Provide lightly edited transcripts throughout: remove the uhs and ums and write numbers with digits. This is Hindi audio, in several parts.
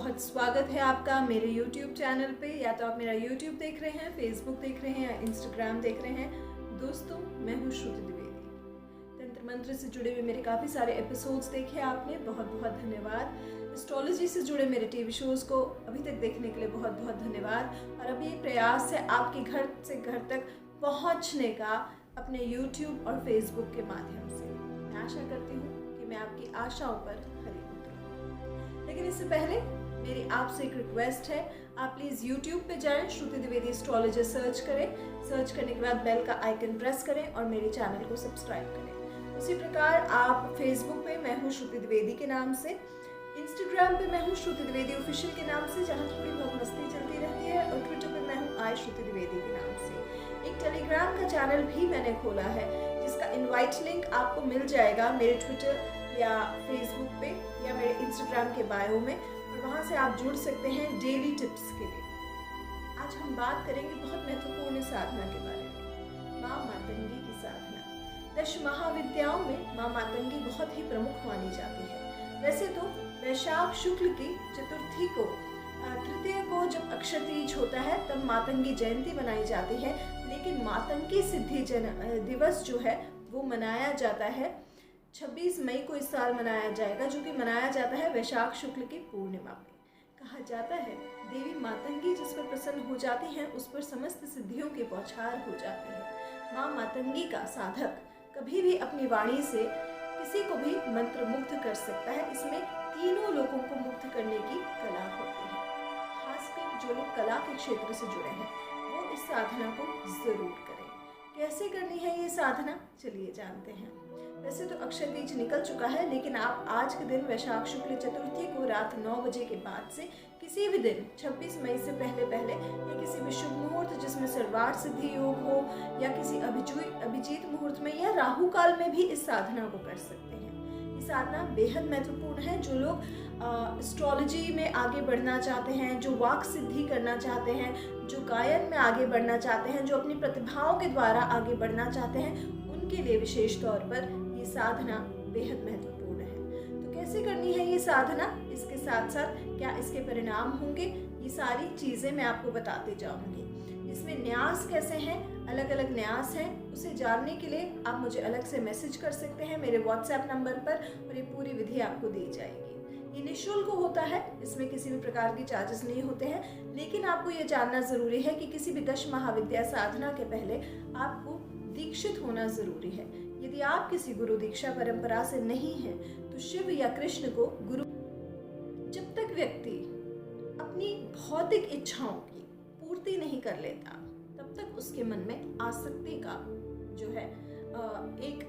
बहुत स्वागत है आपका मेरे YouTube चैनल पे। या तो आप मेरा YouTube देख रहे हैं, Facebook देख रहे हैं या Instagram देख रहे हैं। दोस्तों, मैं हूँ श्रुति द्विवेदी। तंत्र मंत्र से जुड़े हुए मेरे काफ़ी सारे एपिसोड्स देखे आपने, बहुत बहुत धन्यवाद। एस्ट्रोलॉजी से जुड़े मेरे टीवी शोज़ को अभी तक देखने के लिए बहुत बहुत धन्यवाद। और अभी एक प्रयास है आपके घर से घर तक पहुँचने का अपने YouTube और Facebook के माध्यम से। मैं आशा करती हूँ कि मैं आपकी आशाओं पर खरी उतरूँ। लेकिन इससे पहले मेरी आपसे एक रिक्वेस्ट है, आप प्लीज़ YouTube पे जाएं, श्रुति द्विवेदी एस्ट्रोलॉजर सर्च करें। सर्च करने के बाद बेल का आइकन प्रेस करें और मेरे चैनल को सब्सक्राइब करें। उसी प्रकार आप Facebook पे मैं हूँ श्रुति द्विवेदी के नाम से, Instagram पे मैं हूँ श्रुति द्विवेदी ऑफिशियल के नाम से, जहाँ थोड़ी बहुत मस्ती चलती रहती है, और Twitter पे मैं हूँ आई श्रुति द्विवेदी के नाम से। एक टेलीग्राम का चैनल भी मैंने खोला है, जिसका इनवाइट लिंक आपको मिल जाएगा मेरे ट्विटर या फेसबुक पे या मेरे इंस्टाग्राम के बायो में, और वहाँ से आप जुड़ सकते हैं डेली टिप्स के लिए। आज हम बात करेंगे बहुत महत्वपूर्ण साधना के बारे में, माँ मातंगी की साधना। 10 महाविद्याओं में माँ मातंगी बहुत ही प्रमुख मानी जाती है। वैसे तो वैशाख शुक्ल की चतुर्थी को, तृतीय को जब अक्षय तीज होता है तब मातंगी जयंती मनाई जाती है, लेकिन मातंगी सिद्धि दिवस जो है वो मनाया जाता है 26 मई को इस साल मनाया जाएगा, जो कि मनाया जाता है वैशाख शुक्ल की पूर्णिमा में। कहा जाता है देवी मातंगी जिस पर प्रसन्न हो जाती हैं उस पर समस्त सिद्धियों के बौछार हो जाते हैं। माँ मातंगी का साधक कभी भी अपनी वाणी से किसी को भी मंत्र मुग्ध कर सकता है। इसमें तीनों लोगों को मुग्ध करने की कला होती है। खासकर जो लोग कला के क्षेत्र से जुड़े हैं वो इस साधना को जरूर करें। कैसे करनी है ये साधना, चलिए जानते हैं। वैसे तो अक्षय तीज निकल चुका है, लेकिन आप आज के दिन वैशाख शुक्ल चतुर्थी को रात 9 बजे के बाद से किसी भी दिन 26 मई से पहले या किसी भी शुभ मुहूर्त जिसमें सर्वार्थ सिद्धि योग हो या किसी अभिजीत मुहूर्त में या राहु काल में भी इस साधना को कर सकते हैं। ये साधना बेहद महत्वपूर्ण है। जो लोग एस्ट्रोलॉजी में आगे बढ़ना चाहते हैं, जो वाक सिद्धि करना चाहते हैं, जो गायन में आगे बढ़ना चाहते हैं, जो अपनी प्रतिभाओं के द्वारा आगे बढ़ना चाहते हैं, उनके लिए विशेष तौर पर ये साधना बेहद महत्वपूर्ण है। तो कैसे करनी है ये साधना, इसके साथ साथ क्या इसके परिणाम होंगे, ये सारी चीज़ें मैं आपको बताते जाऊंगी। इसमें न्यास कैसे हैं, अलग अलग न्यास हैं, उसे जानने के लिए आप मुझे अलग से मैसेज कर सकते हैं मेरे व्हाट्सएप नंबर पर, और ये पूरी विधि आपको दी जाएगी। ये निःशुल्क होता है, इसमें किसी भी प्रकार की चार्जेस नहीं होते हैं। लेकिन आपको ये जानना ज़रूरी है कि किसी भी 10 महाविद्या साधना के पहले आपको दीक्षित होना ज़रूरी है। यदि आप किसी गुरु दीक्षा परंपरा से नहीं हैं तो शिव या कृष्ण को गुरु, जब तक व्यक्ति अपनी भौतिक इच्छाओं की पूर्ति नहीं कर लेता तब तक उसके मन में आसक्ति का जो है एक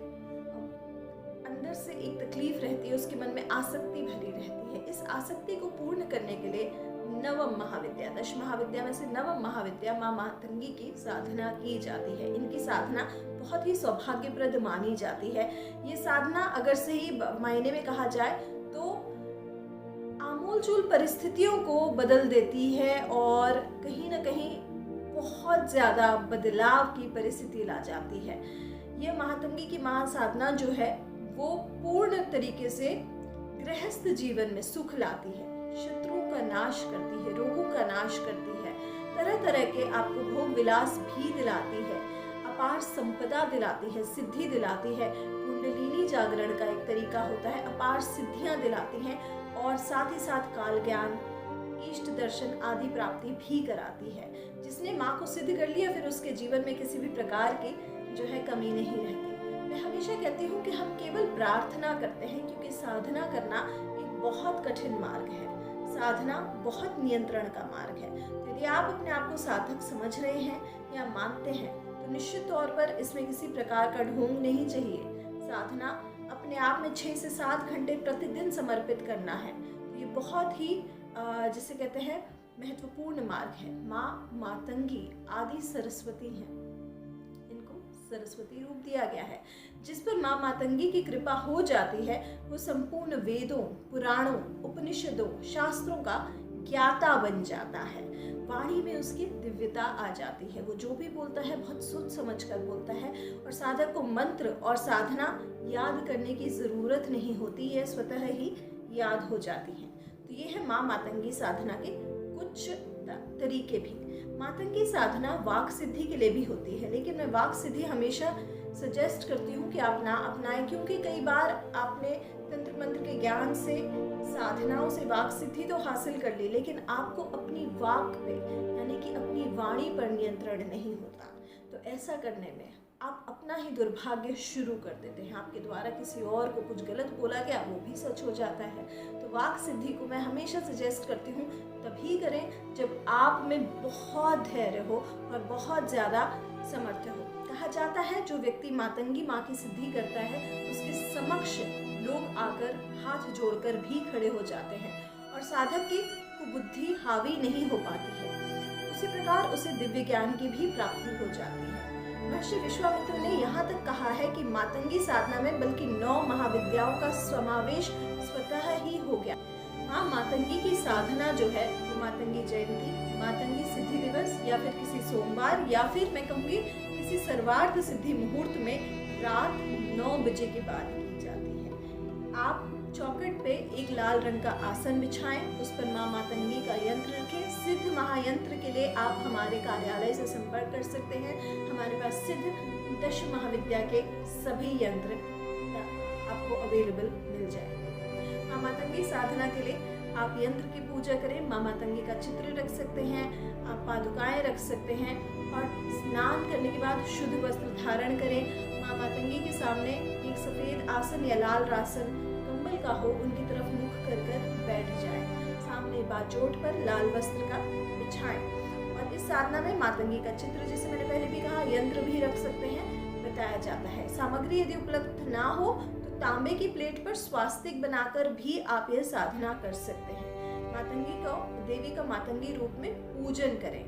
अंदर से एक तकलीफ रहती है, उसके मन में आसक्ति भरी रहती है। इस आसक्ति को पूर्ण करने के लिए नवम महाविद्या, 10 महाविद्या में से नवम महाविद्या माँ मातंगी की साधना की जाती है। इनकी साधना बहुत ही सौभाग्यप्रद मानी जाती है। ये साधना अगर सही मायने में कहा जाए तो आमूलचूल परिस्थितियों को बदल देती है और कहीं ना कहीं बहुत ज़्यादा बदलाव की परिस्थिति ला जाती है। ये मातंगी की महासाधना जो है वो पूर्ण तरीके से गृहस्थ जीवन में सुख लाती है, शत्रुओं का नाश करती है, रोगों का नाश करती है, तरह तरह के आपको भोग विलास भी दिलाती है, अपार संपदा दिलाती है, सिद्धि दिलाती है। कुंडलिनी जागरण का एक तरीका होता है, अपार सिद्धियां दिलाती हैं, और साथ ही साथ काल ज्ञान, इष्ट दर्शन आदि प्राप्ति भी कराती है। जिसने माँ को सिद्ध कर लिया फिर उसके जीवन में किसी भी प्रकार की जो है कमी नहीं रहती। मैं हमेशा कहती हूँ कि हम केवल प्रार्थना करते हैं, क्योंकि साधना करना एक बहुत कठिन मार्ग है। साधना बहुत नियंत्रण का मार्ग है। तो यदि आप अपने आप को साधक समझ रहे हैं या मानते हैं तो निश्चित तौर पर इसमें किसी प्रकार का ढोंग नहीं चाहिए। साधना अपने आप में 6 से 7 घंटे प्रतिदिन समर्पित करना है। तो ये बहुत ही जिसे कहते हैं महत्वपूर्ण मार्ग है। माँ मातंगी आदि सरस्वती हैं, इनको सरस्वती रूप दिया गया है। जिस पर माँ मातंगी की कृपा हो जाती है वो संपूर्ण वेदों, पुराणों, उपनिषदों, शास्त्रों का ज्ञाता बन जाता है। वाणी में उसकी दिव्यता आ जाती है। वो जो भी बोलता है बहुत सोच समझ कर बोलता है, और साधक को मंत्र और साधना याद करने की ज़रूरत नहीं होती है, स्वतः ही याद हो जाती है। तो ये है माँ मातंगी साधना के कुछ तरीके भी। मातंगी साधना वाक सिद्धि के लिए भी होती है, लेकिन मैं वाक सिद्धि हमेशा सजेस्ट करती हूँ कि आप ना अपनाएं, क्योंकि कई बार आपने तंत्र मंत्र के ज्ञान से, साधनाओं से वाक सिद्धि तो हासिल कर ली, लेकिन आपको अपनी वाक पे यानी कि अपनी वाणी पर नियंत्रण नहीं होता। तो ऐसा करने में आप अपना ही दुर्भाग्य शुरू कर देते हैं। आपके द्वारा किसी और को कुछ गलत बोला गया, वो भी सच हो जाता है। तो वाक सिद्धि को मैं हमेशा सजेस्ट करती हूँ तभी करें जब आप में बहुत धैर्य हो और बहुत ज़्यादा सामर्थ्य हो। कहा जाता है जो व्यक्ति मातंगी माँ की सिद्धि करता है उसके समक्ष लोग आकर हाथ जोड़कर भी खड़े हो जाते हैं और साधक की कुबुद्धि हावी नहीं हो पाती है। उसी प्रकार उसे दिव्य ज्ञान की भी प्राप्ति हो जाती है। महर्षि विश्वामित्र ने यहाँ तक कहा है कि मातंगी साधना में बल्कि 9 महाविद्याओं का समावेश स्वतः ही हो गया। माँ मातंगी की साधना जो है वो मातंगी जयंती, मातंगी सिद्धि दिवस या फिर किसी सोमवार या फिर मैं कहूँगी किसी सर्वार्थ सिद्धि मुहूर्त में रात 9 बजे के बाद की जाती है। आप चौखट पे एक लाल रंग का आसन बिछाएं, उस पर माँ मातंगी का यंत्र रखें। सिद्ध महायंत्र के लिए आप हमारे कार्यालय से संपर्क कर सकते हैं। हमारे पास सिद्ध 10 महाविद्या के सभी यंत्र आपको अवेलेबल मिल जाएंगे। माँ मातंगी साधना के लिए आप यंत्र की पूजा करें, माँ मातंगी का चित्र रख सकते हैं, आप पादुकाएं रख सकते हैं और स्नान करने के बाद शुद्ध वस्त्र धारण करें। माँ मातंगी के सामने एक सफ़ेद आसन या लाल आसन कंबल का हो, उनकी तरफ मुख कर बैठ जाएं। सामने बाजोट पर लाल वस्त्र का बिछाएं और इस साधना में मातंगी का चित्र, जैसे मैंने पहले भी कहा, यंत्र भी रख सकते हैं, बताया जाता है। सामग्री यदि उपलब्ध ना हो तो तांबे की प्लेट पर स्वास्तिक बनाकर भी आप यह साधना कर सकते हैं। मातंगी को, देवी का मातंगी रूप में पूजन करें,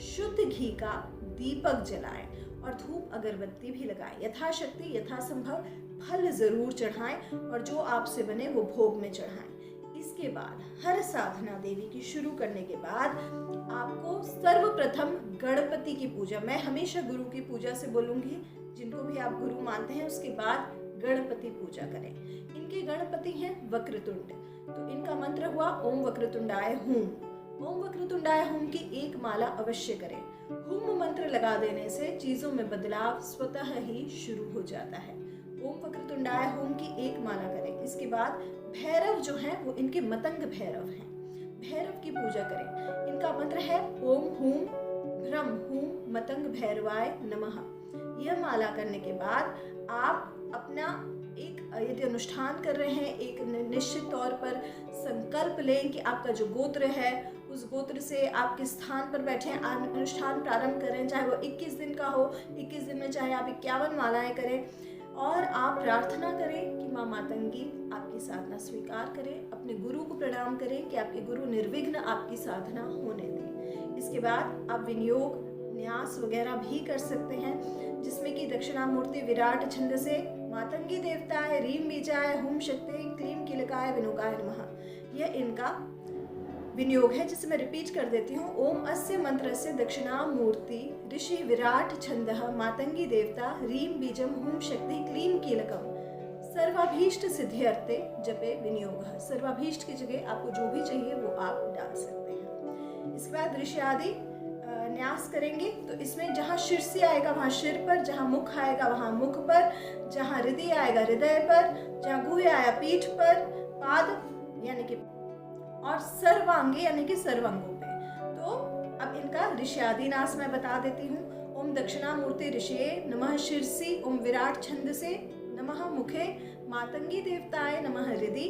शुद्ध घी का दीपक जलाएं और धूप अगरबत्ती भी लगाएं। यथाशक्ति यथासंभव फल जरूर चढ़ाएं और जो आपसे बने वो भोग में चढ़ाएं। इसके बाद हर साधना देवी की शुरू करने के बाद आपको सर्वप्रथम गणपति की पूजा, मैं हमेशा गुरु की पूजा से बोलूंगी, जिनको भी आप गुरु मानते हैं उसके बाद गणपति पूजा करें। इनके गणपति हैं वक्रतुंड, तो इनका मंत्र हुआ ओम वक्रतुंडाय हूम। ओम वक्रतुंडाय हूम की एक माला अवश्य करें। हुम मंत्र लगा देने से चीजों में बदलाव स्वतः ही शुरू हो जाता है। ओम वक्रतुंडाय हूम की एक माला करें। इसके बाद भैरव जो हैं वो इनके मतंग भैरव हैं, भैरव की पूजा करें। इनका मंत्र है ओम हूम भ्रम हूम मतंग भैरवाय नमः। यह माला करने के बाद आप अपना एक, यदि अनुष्ठान कर रहे हैं, एक निश्चित तौर पर संकल्प लें कि आपका जो गोत्र है उस गोत्र से आप किस स्थान पर बैठे हैं, अनुष्ठान प्रारंभ करें, चाहे वो 21 दिन का हो, 21 दिन में चाहे आप 51 मालाएं करें और आप प्रार्थना करें कि माँ मातंगी आपकी साधना स्वीकार करें। अपने गुरु को प्रणाम करें कि आपके गुरु निर्विघ्न आपकी साधना होने दें। इसके बाद आप विनियोग, न्यास वगैरह भी कर सकते हैं, जिसमें कि दक्षिणामूर्ति विराट छंद से मातंगी देवताय रीम बीजाय हुम शक्ति क्लीम कीलकाय विनुकाय नमः, यह इनका विनियोग है, जिसे मैं रिपीट कर देती हूँ। ओम अस्य मंत्रस्य दक्षिणामूर्ति ऋषि विराट छंदः मातंगी देवता रीम बीजम हुम शक्ति क्लीम कीलकम सर्वाभीष्ट सिद्ध्यर्थे जपे विनियोगः। सर्वाभीष्ट की जगह आपको जो भी चाहिए वो आप डाल सकते हैं। इसके बाद ऋषि आदि न्यास करेंगे, तो इसमें जहाँ शीर्षी आएगा वहाँ सिर पर, जहाँ मुख आएगा वहाँ मुख पर, जहाँ हृदय आएगा हृदय पर, जहाँ गुह आया पीठ पर, पाद यानी कि और सर्वांगे यानी कि सर्वांगों पे। तो अब इनका ऋषि नाश मैं बता देती हूँ। ओम दक्षिणामूर्ति ऋषिये नमः शीर्षि, ओम विराट छंद से नमः मुखे, मातंगी देवताय नमः हृदि,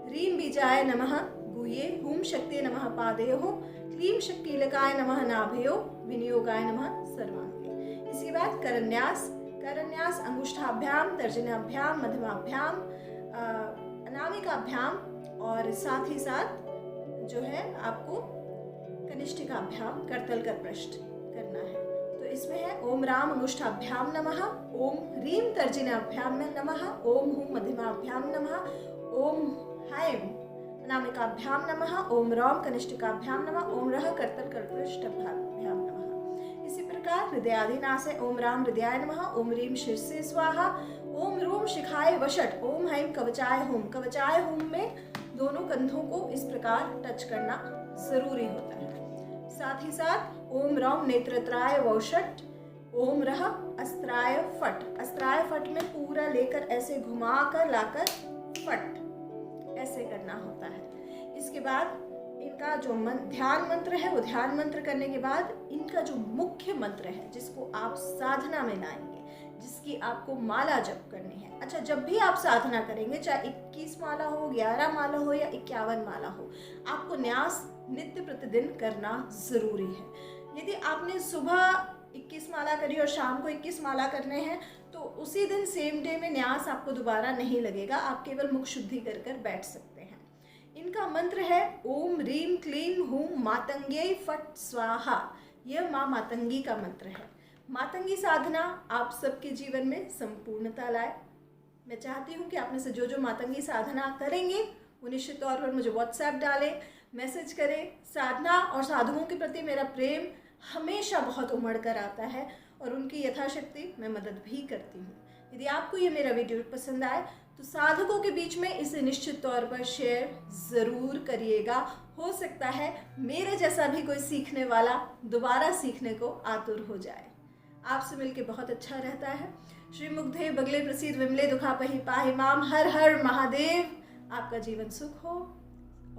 रीम बीजाय नमः गुह्ये, हुम शक्ति नमः पादयोः, क्लीम शक्तिलकाय नमः नाभयो, विनियोगाय नमः सर्वांगे। इसके बाद करन्यास। करन्यास अंगुष्ठाभ्याम, तर्जनाभ्याम, मध्यमाभ्याम, अनामिकाभ्याम और साथ ही साथ जो है आपको कनिष्ठिकाभ्याम, करतल कर पृष्ठ करना है। तो इसमें है ओम राम अंगुष्ठाभ्याम नमः, ओम ह्रीम तर्जनाभ्याम में नमः, ओम हुम मध्यमाभ्याम नमः, ओम हैम अनामिकाभ्याम नमः, ओम रौम कनिष्ठिकाभ्याम नमः, ओम रह करतल कर पृष्ठाभ्याम नमः। इसी प्रकार हृदयादिनाश है ओम राम हृदयाय नमः, ओम रीम शीर्षे स्वाहा, ओम रूम शिखाय वषट, ओम हैम कवचाय होम। कवचाय होम में दोनों कंधों को इस प्रकार टच करना जरूरी होता है। साथ ही साथ ओम रौम नेत्रत्राय वौषट, ओम रह अस्त्राय फट। अस्त्राय फट में पूरा लेकर ऐसे घुमा कर लाकर फट, ऐसे करना होता है। इसके बाद इनका जो ध्यान मंत्र है, वो ध्यान मंत्र करने के बाद इनका जो मुख्य मंत्र है, जिसको आप साधना में लाएंगे, जिसकी आपको माला जप करनी है। अच्छा, जब भी आप साधना करेंगे, चाहे 21 माला हो, 11 माला हो या 51 माला हो, आपको न्यास नित्य प्रतिदिन करना जरूरी है। यदि आपने सुबह 21 माला करी और शाम को 21 माला करने हैं, तो उसी दिन सेम डे में न्यास आपको दोबारा नहीं लगेगा, आप केवल मुख शुद्धि कर बैठ सकते हैं। इनका मंत्र है ओम रीम क्लीम हूम मातंग्यै फट स्वाहा। यह माँ मातंगी का मंत्र है। मातंगी साधना आप सबके जीवन में संपूर्णता लाए। मैं चाहती हूँ कि आप में से जो जो मातंगी साधना करेंगे वो निश्चित तौर पर मुझे व्हाट्सएप डालें, मैसेज करें। साधना और साधुओं के प्रति मेरा प्रेम हमेशा बहुत उमड़ कर आता है और उनकी यथाशक्ति मैं मदद भी करती हूँ। यदि आपको ये मेरा वीडियो पसंद आए तो साधकों के बीच में इसे निश्चित तौर पर शेयर ज़रूर करिएगा। हो सकता है मेरे जैसा भी कोई सीखने वाला दोबारा सीखने को आतुर हो जाए। आपसे मिलके बहुत अच्छा रहता है। श्री मुग्धे बगले प्रसीद विमले दुखापहि पाहि माम। हर हर महादेव। आपका जीवन सुख हो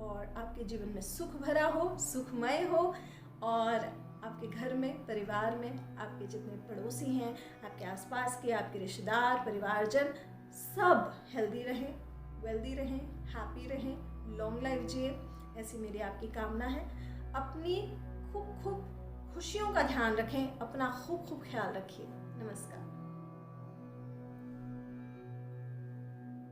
और आपके जीवन में सुख भरा हो, सुखमय हो, और आपके घर में, परिवार में आपके जितने पड़ोसी हैं, आपके आसपास के, आपके रिश्तेदार, परिवारजन, सब हेल्दी रहें, वेल्दी रहें, हैप्पी रहें, लॉन्ग लाइफ जिए, ऐसी मेरी आपकी कामना है। अपनी खूब खूब खुशियों का ध्यान रखें, अपना खूब खूब ख्याल रखिए। नमस्कार।